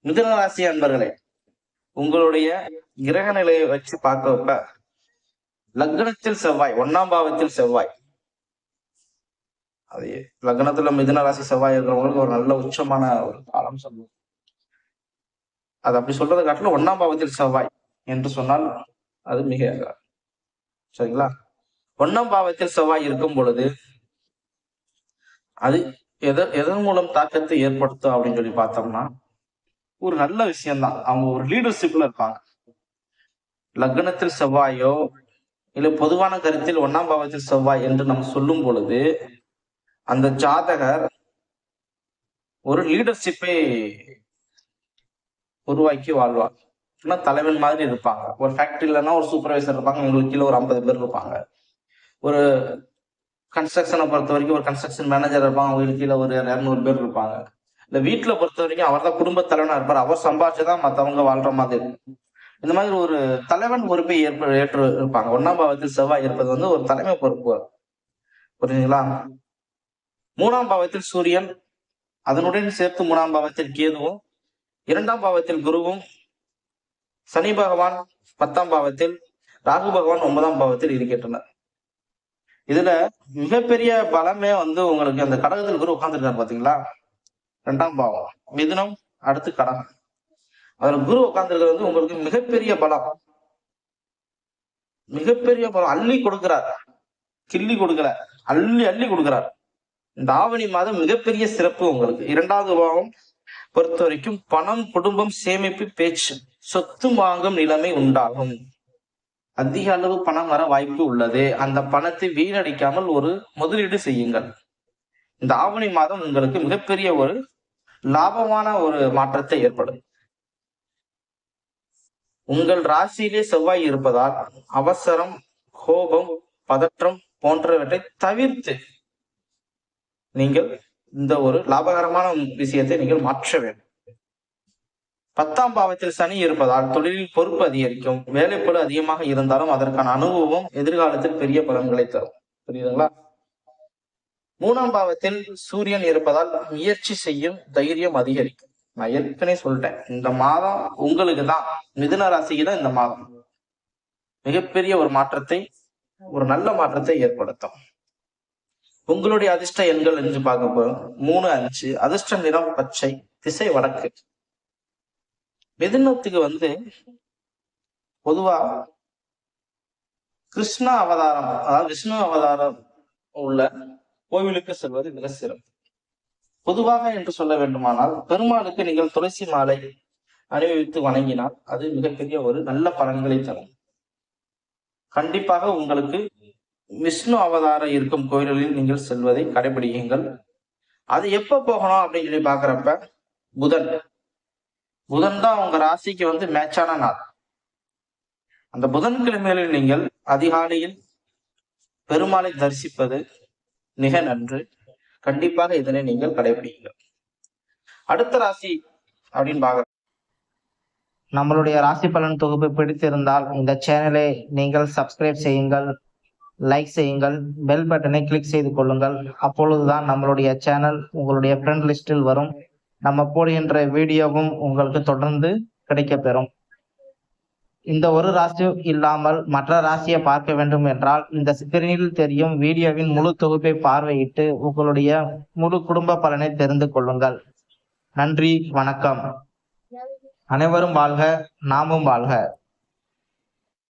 மிதுன ராசி அன்பர்களே, உங்களுடைய கிரக நிலையை வச்சு பார்க்கப்ப லக்னத்தில் செவ்வாய், 1ஆம் பாவத்தில் செவ்வாய். அது லக்னத்துல மிதுன ராசி செவ்வாய் இருக்கிறவங்களுக்கு ஒரு நல்ல உச்சமான ஒரு காலம் சொல்லுவோம். அது அப்படி சொல்றதை காட்டிலும் 1ஆம் பாவத்தில் செவ்வாய் என்று சொன்னால் அது மிக சரிங்களா. 1ஆம் பாவத்தில் செவ்வாய் இருக்கும் பொழுது அது எதன் மூலம் தாக்கத்தை ஏற்படுத்தும் அப்படின்னு சொல்லி பார்த்தோம்னா ஒரு நல்ல விஷயம்தான். அவங்க ஒரு லீடர்ஷிப்ல இருப்பாங்க. லக்னத்தில் செவ்வாயோ இல்ல பொதுவான கருத்தில் 1ஆம் பாவத்தில் செவ்வாய் என்று நம்ம சொல்லும் பொழுது அந்த ஜாதகர் ஒரு லீடர்ஷிப்பை உருவாக்கி வாழ்வார். தலைவன் மாதிரி இருப்பாங்க. ஒரு ஃபேக்டரியிலன்னா ஒரு சூப்பர்வைசர் இருப்பாங்க, உங்களுக்கு கீழே ஒரு 50 பேர் இருப்பாங்க. ஒரு கன்ஸ்ட்ரக்ஷனை பொறுத்த வரைக்கும் ஒரு கன்ஸ்ட்ரக்ஷன் மேனேஜர் இருப்பாங்க, அவங்களுக்கு கீழே ஒரு 200 பேர் இருப்பாங்க. இந்த வீட்டுல பொறுத்த வரைக்கும் அவர் தான் குடும்ப தலைவனா இருப்பார். அவர் சம்பாதிச்சுதான் மத்தவங்க வாழ்ற மாதிரி இருக்கும். இந்த மாதிரி ஒரு தலைவன் பொறுப்பை ஏற்று இருப்பாங்க. 1ஆம் பாவத்தில் செவ்வாய் இருப்பது வந்து ஒரு தலைமை பொறுப்பு. புரியுதுங்களா. 3ஆம் பாவத்தில் சூரியன், அதனுடன் சேர்த்து 3ஆம் பாவத்தில் கேதுவும், 2ஆம் பாவத்தில் குருவும், சனி பகவான் 10ஆம் பாவத்தில், ராகு பகவான் 9ஆம் பாவத்தில் இருக்கின்றனர். இதுல மிகப்பெரிய பலமே வந்து உங்களுக்கு அந்த கடகத்தில் குரு உட்கார்ந்துருக்காரு பாத்தீங்களா. 2ஆம் பாவம் மிதுனம், அடுத்து கடகம். அதுல குரு உட்கார்ந்துருக்கிறது வந்து உங்களுக்கு மிகப்பெரிய பலம். மிகப்பெரிய பலம். அள்ளி கொடுக்கிறார், கிள்ளி கொடுக்கல, அள்ளி அள்ளி கொடுக்கிறார். இந்த ஆவணி மாதம் மிகப்பெரிய சிறப்பு உங்களுக்கு. 2ஆவது பாவம் பொறுத்த வரைக்கும் பணம், குடும்பம், சேமிப்பு, பேச்சு, சொத்து வாங்கும் நிலைமை உண்டாகும். அதிக அளவு பணம் வர வாய்ப்பு உள்ளது. அந்த பணத்தை வீணடிக்காமல் ஒரு முதலீடு செய்யுங்கள். இந்த ஆவணி மாதம் உங்களுக்கு மிகப்பெரிய ஒரு லாபமான ஒரு மாற்றத்தை ஏற்படும். உங்கள் ராசியிலே செவ்வாய் இருப்பதால் அவசரம், கோபம், பதற்றம் போன்றவற்றை தவிர்த்து நீங்கள் இந்த ஒரு லாபகரமான விஷயத்தை நீங்கள் மாற்ற வேண்டும். 10ஆம் பாவத்தில் சனி இருப்பதால் தொழிலில் பொறுப்பு அதிகரிக்கும். வேலைப்பளு அதிகமாக இருந்தாலும் அதற்கான அனுபவம் எதிர்காலத்தில் பெரிய பலன்களை தரும். புரியுதுங்களா. 3ஆம் பாவத்தில் சூரியன் இருப்பதால் முயற்சி செய்யும் தைரியம் அதிகரிக்கும். நான் ஏற்கனவே சொல்லிட்டேன், இந்த மாதம் உங்களுக்கு தான், மிதுன ராசிக்கு தான் இந்த மாதம் மிகப்பெரிய ஒரு மாற்றத்தை, ஒரு நல்ல மாற்றத்தை ஏற்படுத்தும். உங்களுடைய அதிர்ஷ்ட எண்கள் என்று பார்க்க போறோம் 3, 5. அதிர்ஷ்ட நிறம் பச்சை, திசை வடக்கு. மிதுனத்துக்கு வந்து பொதுவா கிருஷ்ண அவதாரம், அதாவது விஷ்ணு அவதாரம் உள்ள கோவிலுக்கு செல்வது மிக சிறப்பு. பொதுவாக என்று சொல்ல வேண்டுமானால் பெருமாளுக்கு நீங்கள் துளசி மாலை அணிவித்து வணங்கினால் அது மிகப்பெரிய ஒரு நல்ல பலன்களை தரும். கண்டிப்பாக உங்களுக்கு விஷ்ணு அவதாரம் இருக்கும் கோயில்களில் நீங்கள் செல்வதை கடைபிடிக்குங்கள். அது எப்ப போகணும் அப்படின்னு சொல்லி பாக்குறப்ப புதன் தான் உங்க ராசிக்கு வந்து மேட்சான நாள். அந்த புதன்கிழமைகளில் நீங்கள் அதிகாலையில் பெருமாளை தரிசிப்பது மிக நன்று. கண்டிப்பாக இதனை நீங்கள் கடைபிடிங்கள். அடுத்த ராசி அப்படின்னு பாக்க, நம்மளுடைய ராசி பலன் தொகுப்பு பிடித்திருந்தால் இந்த சேனலை நீங்கள் சப்ஸ்கிரைப் செய்யுங்கள், லைக் செய்யுங்கள், பெல் பட்டனை கிளிக் செய்து கொள்ளுங்கள். அப்பொழுதுதான் நம்மளுடைய சேனல் உங்களுடைய ஃப்ரெண்ட் லிஸ்டில் வரும். நம்ம போடுகின்ற வீடியோவும் உங்களுக்கு தொடர்ந்து கிடைக்கப்பெறும். இந்த ஒரு ராசி இல்லாமல் மற்ற ராசியை பார்க்க வேண்டும் என்றால் இந்த ஸ்கிரீனில் தெரியும் வீடியோவின் முழு தொகுப்பை பார்வையிட்டு உங்களுடைய முழு குடும்ப பலனை தெரிந்து கொள்ளுங்கள். நன்றி, வணக்கம். அனைவரும் வாழ்க, நாமும் வாழ்க.